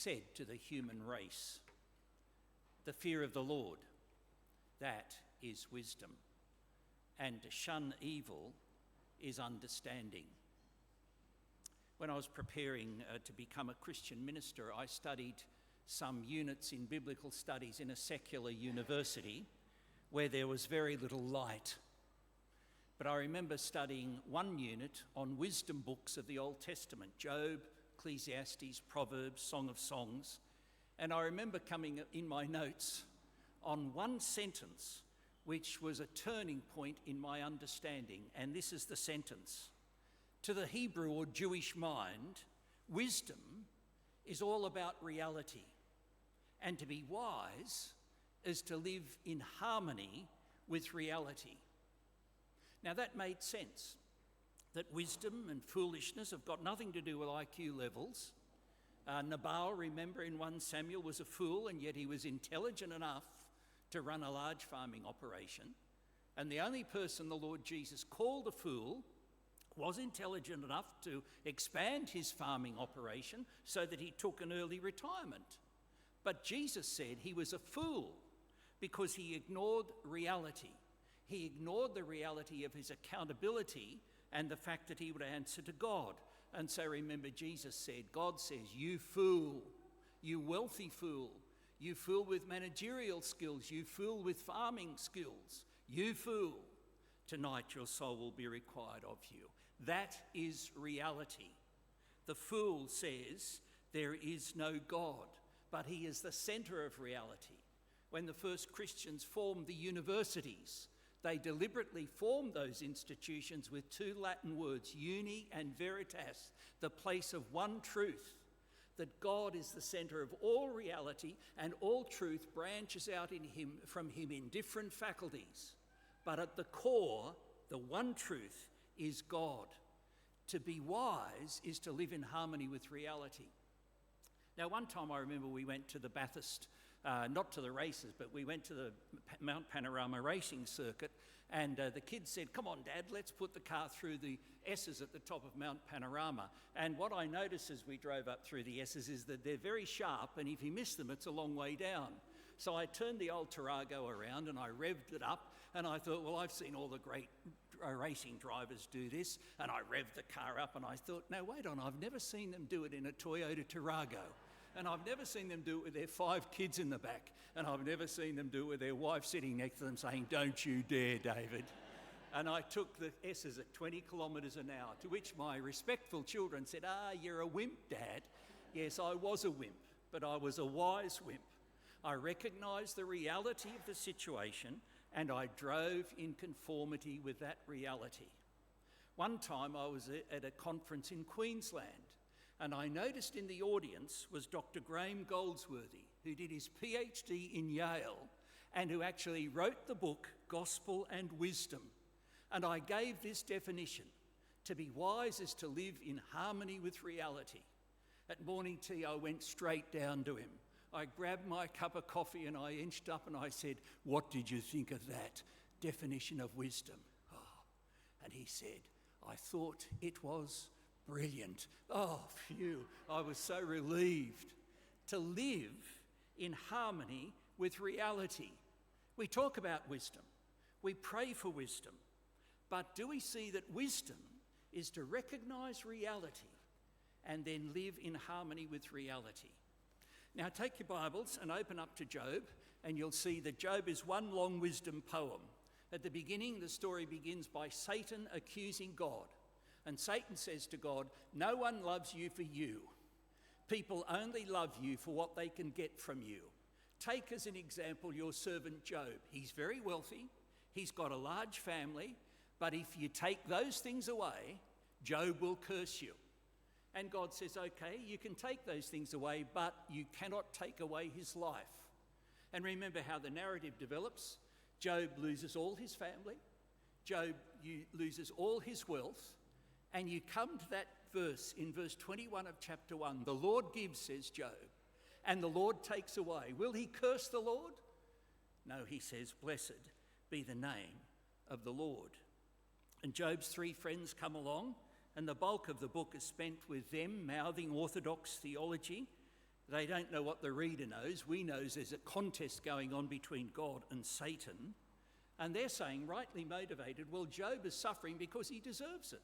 said to the human race, the fear of the Lord, that is wisdom, and to shun evil is understanding. When I was preparing to become a Christian minister, I studied some units in biblical studies in a secular university where there was very little light. But I remember studying one unit on wisdom books of the Old Testament, Job, Ecclesiastes, Proverbs, Song of Songs, and I remember coming in my notes on one sentence which was a turning point in my understanding, and this is the sentence. To the Hebrew or Jewish mind, wisdom is all about reality, and to be wise is to live in harmony with reality. Now that made sense, that wisdom and foolishness have got nothing to do with IQ levels. Nabal, remember in 1 Samuel, was a fool, and yet he was intelligent enough to run a large farming operation. And the only person the Lord Jesus called a fool was intelligent enough to expand his farming operation so that he took an early retirement. But Jesus said he was a fool because he ignored reality. He ignored the reality of his accountability and the fact that he would answer to God. And so remember, Jesus said, God says, you fool, you wealthy fool, you fool with managerial skills, you fool with farming skills, you fool, tonight your soul will be required of you. That is reality. The fool says there is no God, but he is the centre of reality. When the first Christians formed the universities, they deliberately formed those institutions with two Latin words, uni and veritas, the place of one truth, that God is the centre of all reality and all truth branches out from him in different faculties. But at the core, the one truth is God. To be wise is to live in harmony with reality. Now, one time I remember we went to the Bathurst, not to the races, but we went to the Mount Panorama racing circuit, and the kids said, come on, Dad, let's put the car through the S's at the top of Mount Panorama. And what I noticed as we drove up through the S's is that they're very sharp, and if you miss them, it's a long way down. So I turned the old Tarago around and I revved it up, and I thought, well, I've seen all the great racing drivers do this, and I revved the car up, and I thought, no, wait on, I've never seen them do it in a Toyota Tarago. And I've never seen them do it with their 5 kids in the back. And I've never seen them do it with their wife sitting next to them saying, don't you dare, David. And I took the S's at 20 kilometres an hour, to which my respectful children said, you're a wimp, Dad. Yes, I was a wimp, but I was a wise wimp. I recognised the reality of the situation and I drove in conformity with that reality. One time I was at a conference in Queensland, and I noticed in the audience was Dr. Graham Goldsworthy, who did his PhD in Yale and who actually wrote the book Gospel and Wisdom. And I gave this definition: to be wise is to live in harmony with reality. At morning tea, I went straight down to him. I grabbed my cup of coffee and I inched up and I said, what did you think of that definition of wisdom? And he said, I thought it was brilliant. Oh, phew, I was so relieved to live in harmony with reality. We talk about wisdom, we pray for wisdom, but do we see that wisdom is to recognise reality and then live in harmony with reality? Now take your Bibles and open up to Job, and you'll see that Job is one long wisdom poem. At the beginning, the story begins by Satan accusing God. And Satan says to God, no one loves you for you. People only love you for what they can get from you. Take as an example your servant Job. He's very wealthy, he's got a large family, but if you take those things away, Job will curse you. And God says, okay, you can take those things away, but you cannot take away his life. And remember how the narrative develops. Job loses all his family, Job loses all his wealth, and you come to that verse in verse 21 of chapter 1. The Lord gives, says Job, and the Lord takes away. Will he curse the Lord? No, he says, blessed be the name of the Lord. And Job's 3 friends come along, and the bulk of the book is spent with them mouthing orthodox theology. They don't know what the reader knows. We know there's a contest going on between God and Satan. And they're saying, rightly motivated, well, Job is suffering because he deserves it.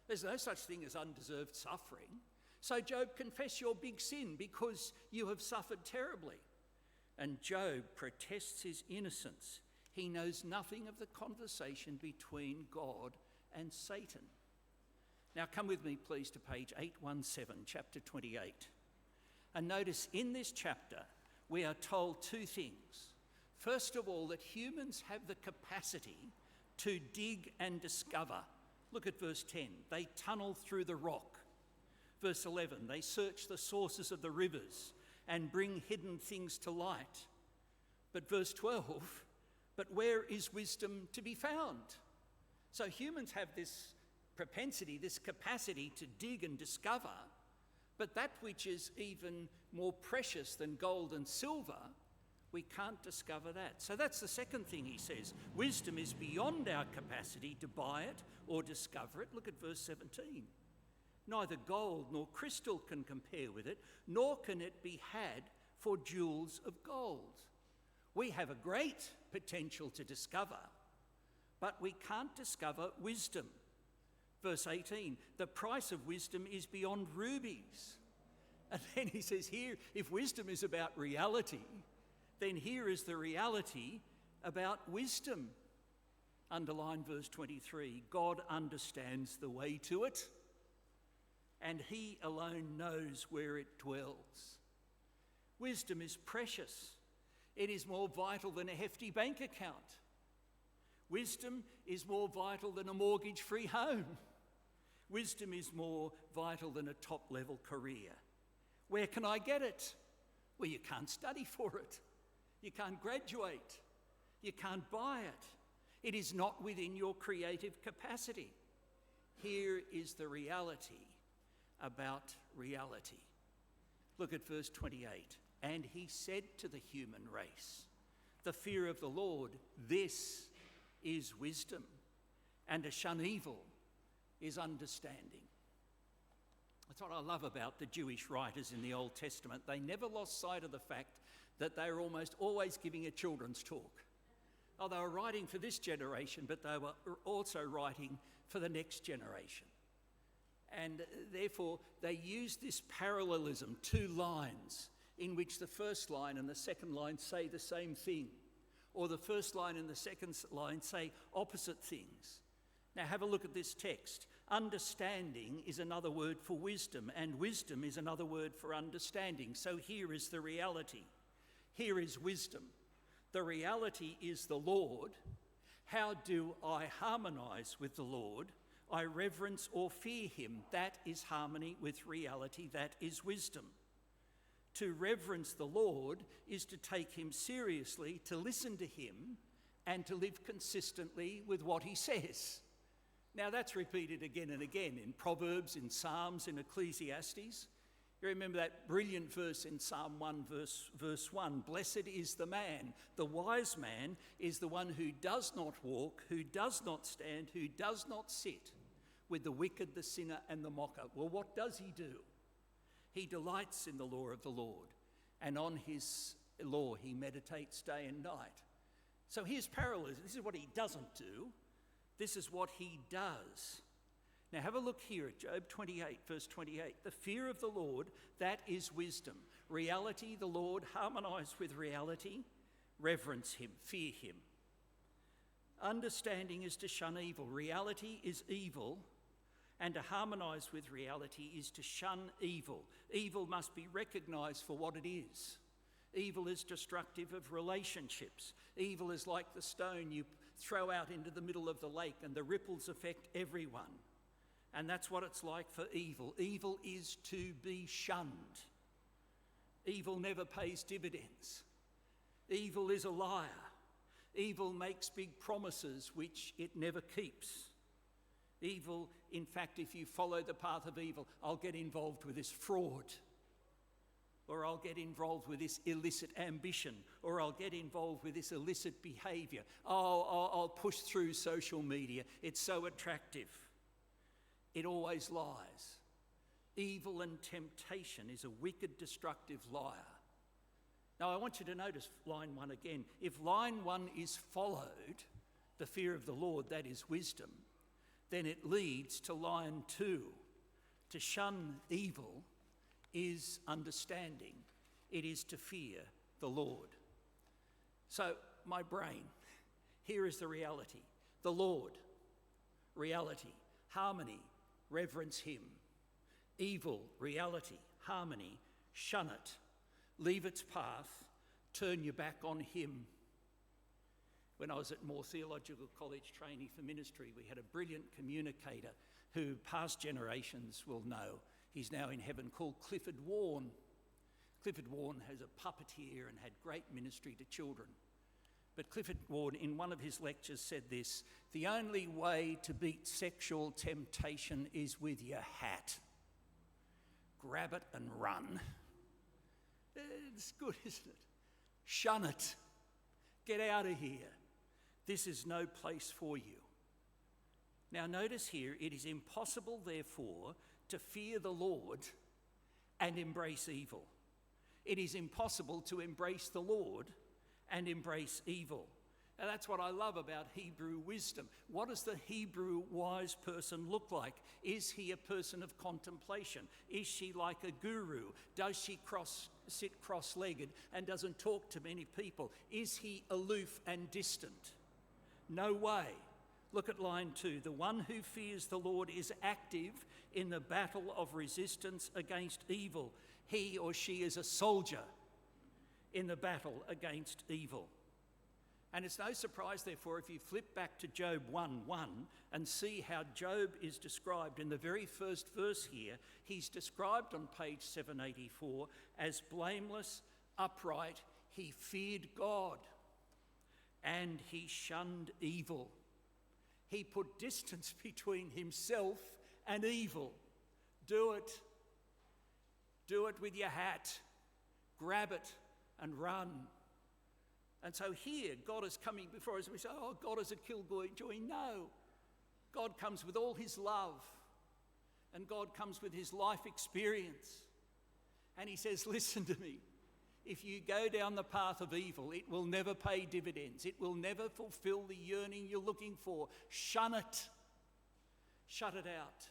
There's no such thing as undeserved suffering. So Job, confess your big sin because you have suffered terribly. And Job protests his innocence. He knows nothing of the conversation between God and Satan. Now come with me, please, to page 817, chapter 28. And notice in this chapter, we are told two things. First of all, that humans have the capacity to dig and discover. Look at verse 10. They tunnel through the rock. Verse 11, they search the sources of the rivers and bring hidden things to light. But verse 12, but where is wisdom to be found? So humans have this propensity, this capacity to dig and discover, but that which is even more precious than gold and silver, we can't discover that. So that's the second thing he says. Wisdom is beyond our capacity to buy it or discover it. Look at verse 17. Neither gold nor crystal can compare with it, nor can it be had for jewels of gold. We have a great potential to discover, but we can't discover wisdom. Verse 18, the price of wisdom is beyond rubies. And then he says here, if wisdom is about reality, then here is the reality about wisdom. Underline verse 23, God understands the way to it, and he alone knows where it dwells. Wisdom is precious. It is more vital than a hefty bank account. Wisdom is more vital than a mortgage-free home. Wisdom is more vital than a top-level career. Where can I get it? Well, you can't study for it. You can't graduate. You can't buy it. It is not within your creative capacity. Here is the reality about reality. Look at verse 28. And he said to the human race, the fear of the Lord, this is wisdom, and to shun evil is understanding. That's what I love about the Jewish writers in the Old Testament. They never lost sight of the fact that they were almost always giving a children's talk. Oh, they were writing for this generation, but they were also writing for the next generation. And therefore, they used this parallelism, two lines, in which the first line and the second line say the same thing, or the first line and the second line say opposite things. Now have a look at this text. Understanding is another word for wisdom, and wisdom is another word for understanding. So here is the reality. Here is wisdom. The reality is the Lord. How do I harmonise with the Lord? I reverence or fear him. That is harmony with reality. That is wisdom. To reverence the Lord is to take him seriously, to listen to him, and to live consistently with what he says. Now that's repeated again and again in Proverbs, in Psalms, in Ecclesiastes. You remember that brilliant verse in Psalm 1, verse 1. Blessed is the man, the wise man is the one who does not walk, who does not stand, who does not sit with the wicked, the sinner, and the mocker. Well, what does he do? He delights in the law of the Lord, and on his law he meditates day and night. So here's parallelism. This is what he doesn't do. This is what he does. Now have a look here at Job 28, verse 28. The fear of the Lord, that is wisdom. Reality, the Lord, harmonise with reality. Reverence him, fear him. Understanding is to shun evil. Reality is evil. And to harmonise with reality is to shun evil. Evil must be recognised for what it is. Evil is destructive of relationships. Evil is like the stone you throw out into the middle of the lake and the ripples affect everyone. And that's what it's like for evil. Evil is to be shunned. Evil never pays dividends. Evil is a liar. Evil makes big promises which it never keeps. Evil, in fact, if you follow the path of evil, I'll get involved with this fraud, or I'll get involved with this illicit ambition, or I'll get involved with this illicit behaviour. I'll push through social media. It's so attractive. It always lies. Evil and temptation is a wicked, destructive liar. Now, I want you to notice line 1 again. If line 1 is followed, the fear of the Lord, that is wisdom, then it leads to line 2. To shun evil is understanding. It is to fear the Lord. So, my brain, here is the reality. The Lord, reality, harmony, reverence him. Evil, reality, harmony, shun it, leave its path, turn your back on him. When I was at Moore Theological College training for ministry, we had a brilliant communicator who past generations will know. He's now in heaven, called Clifford Warne. Clifford Warne has a puppeteer and had great ministry to children. But Clifford Warne, in one of his lectures, said this: the only way to beat sexual temptation is with your hat. Grab it and run. It's good, isn't it? Shun it. Get out of here. This is no place for you. Now notice here, it is impossible, therefore, to fear the Lord and embrace evil. It is impossible to embrace the Lord and embrace evil. And that's what I love about Hebrew wisdom. What does the Hebrew wise person look like? Is he a person of contemplation? Is she like a guru? Does she sit cross-legged and doesn't talk to many people? Is he aloof and distant? No way. Look at line 2. The one who fears the Lord is active in the battle of resistance against evil. He or she is a soldier in the battle against evil. And it's no surprise, therefore, if you flip back to Job 1:1 and see how Job is described in the very first verse here. He's described on page 784 as blameless, upright. He feared God and he shunned evil. He put distance between himself and evil. Do it. Do it with your hat. Grab it and run. And so here, God is coming before us. We say, oh, God is a killjoy. No. God comes with all his love. And God comes with his life experience. And he says, listen to me. If you go down the path of evil, it will never pay dividends. It will never fulfill the yearning you're looking for. Shun it. Shut it out.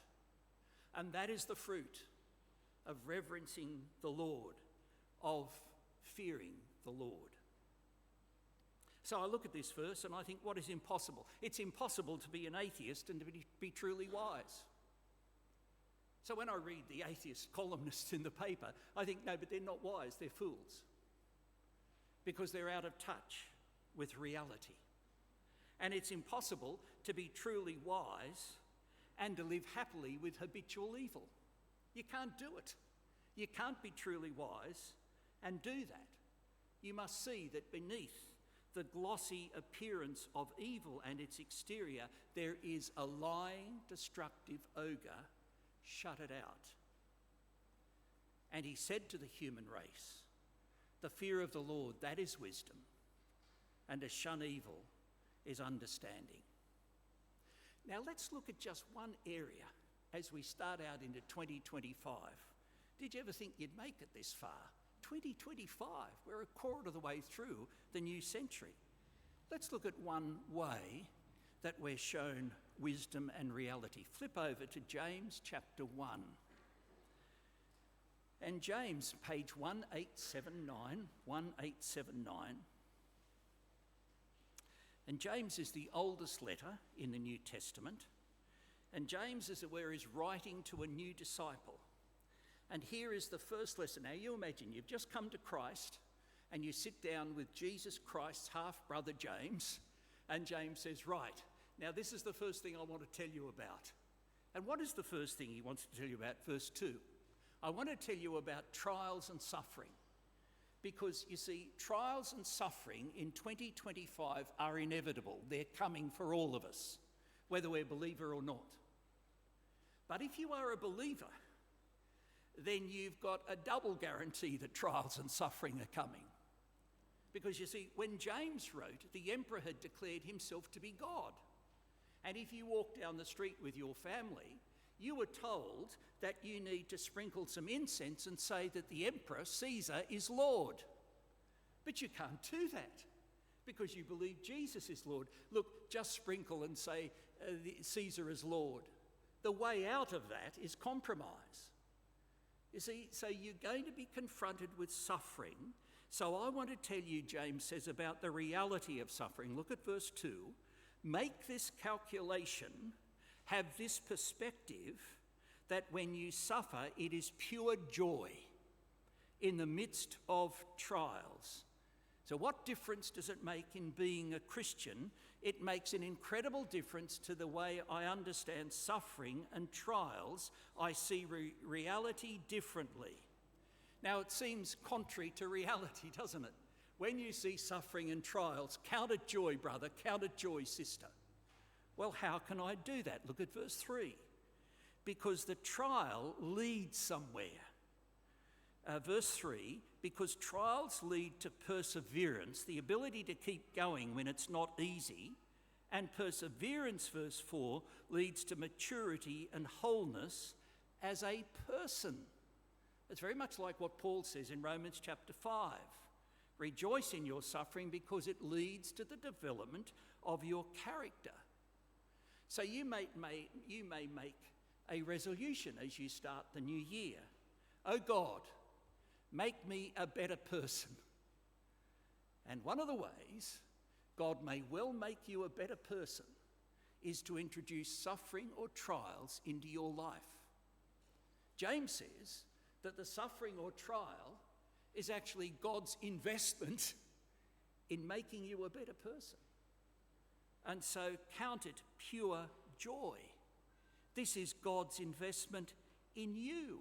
And that is the fruit of reverencing the Lord, of fearing the Lord. So I look at this verse and I think, what is impossible? It's impossible to be an atheist and to be truly wise. So when I read the atheist columnists in the paper, I think, no, but they're not wise, they're fools. Because they're out of touch with reality. And it's impossible to be truly wise and to live happily with habitual evil. You can't do it. You can't be truly wise and do that. You must see that beneath the glossy appearance of evil and its exterior, there is a lying, destructive ogre. Shut it out. And he said to the human race, the fear of the Lord, that is wisdom, and to shun evil is understanding. Now let's look at just one area as we start out into 2025. Did you ever think you'd make it this far? 2025, we're a quarter of the way through the new century. Let's look at one way that we're shown wisdom and reality. Flip over to James chapter 1. And James, page 1879, 1879. And James is the oldest letter in the New Testament. And James, as it were, is writing to a new disciple. And here is the first lesson. Now you imagine you've just come to Christ and you sit down with Jesus Christ's half-brother James, and James says, right, now this is the first thing I want to tell you about. And what is the first thing he wants to tell you about? Verse 2. I want to tell you about trials and suffering. Because you see, trials and suffering in 2025 are inevitable. They're coming for all of us, whether we're a believer or not. But if you are a believer, then you've got a double guarantee that trials and suffering are coming. Because you see, when James wrote, the emperor had declared himself to be God. And if you walk down the street with your family, You were told that you need to sprinkle some incense and say that the Emperor, Caesar, is Lord. But you can't do that because you believe Jesus is Lord. Look, just sprinkle and say Caesar is Lord. The way out of that is compromise. You see, so you're going to be confronted with suffering. So I want to tell you, James says, about the reality of suffering. Look at verse 2. Make this calculation, have this perspective, that when you suffer, it is pure joy in the midst of trials. So what difference does it make in being a Christian? It makes an incredible difference to the way I understand suffering and trials. I see reality differently. Now, it seems contrary to reality, doesn't it? When you see suffering and trials, count it joy, brother, count it joy, sister. Well, how can I do that? Look at verse 3. Because the trial leads somewhere. Verse 3, because trials lead to perseverance, the ability to keep going when it's not easy, and perseverance, verse 4, leads to maturity and wholeness as a person. It's very much like what Paul says in Romans chapter 5. Rejoice in your suffering because it leads to the development of your character. So you may make a resolution as you start the new year. Oh God, make me a better person. And one of the ways God may well make you a better person is to introduce suffering or trials into your life. James says that the suffering or trial is actually God's investment in making you a better person. And so count it pure joy. This is God's investment in you.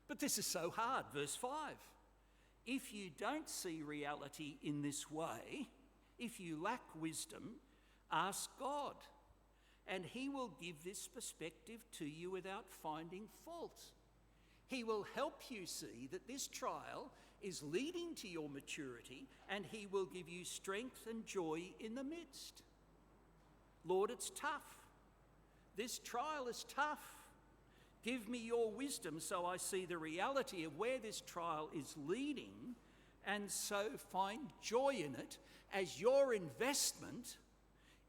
But this is so hard. Verse 5. If you don't see reality in this way, if you lack wisdom, ask God, and he will give this perspective to you without finding fault. He will help you see that this trial is leading to your maturity, and he will give you strength and joy in the midst. Lord, it's tough. This trial is tough. Give me your wisdom so I see the reality of where this trial is leading, and so find joy in it as your investment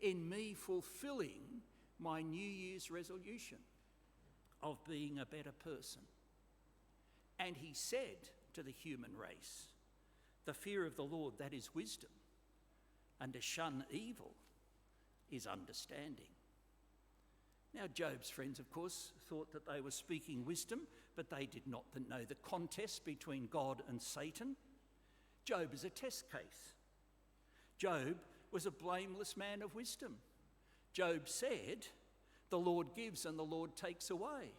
in me fulfilling my New Year's resolution of being a better person. And he said to the human race, the fear of the Lord, that is wisdom, and to shun evil is understanding. Now, Job's friends, of course, thought that they were speaking wisdom, but they did not know the contest between God and Satan. Job is a test case. Job was a blameless man of wisdom. Job said, the Lord gives and the Lord takes away.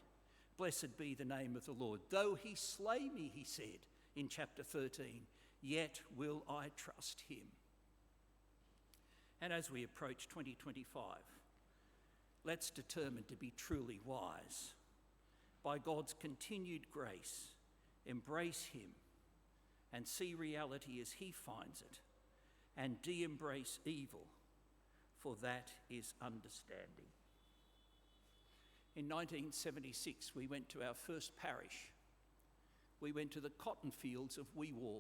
Blessed be the name of the Lord. Though he slay me, he said in chapter 13, yet will I trust him. And as we approach 2025, let's determine to be truly wise. By God's continued grace, embrace him and see reality as he finds it, and de-embrace evil, for that is understanding. In 1976, we went to our first parish. We went to the cotton fields of Wee Waa.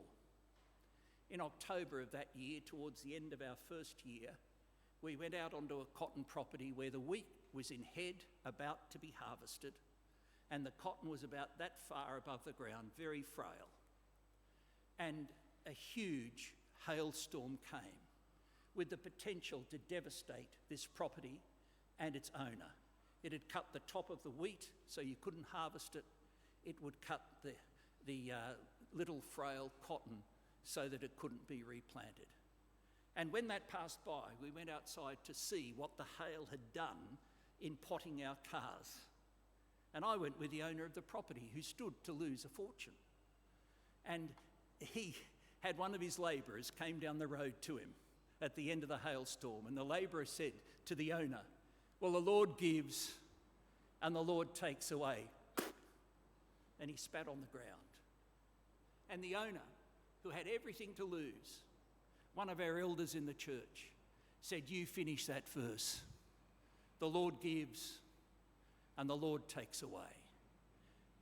In October of that year, towards the end of our first year, we went out onto a cotton property where the wheat was in head, about to be harvested, and the cotton was about that far above the ground, very frail. And a huge hailstorm came with the potential to devastate this property and its owner. It had cut the top of the wheat so you couldn't harvest it. It would cut the little frail cotton so that it couldn't be replanted. And when that passed by, we went outside to see what the hail had done in potting our cars. And I went with the owner of the property, who stood to lose a fortune. And he had one of his labourers came down the road to him at the end of the hailstorm, and the labourer said to the owner, well, the Lord gives and the Lord takes away. And he spat on the ground. And the owner, who had everything to lose, one of our elders in the church, said, you finish that verse. The Lord gives and the Lord takes away.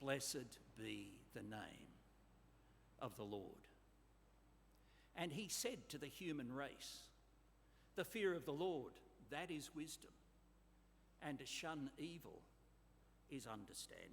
Blessed be the name of the Lord. And he said to the human race, the fear of the Lord, that is wisdom, and to shun evil is understanding.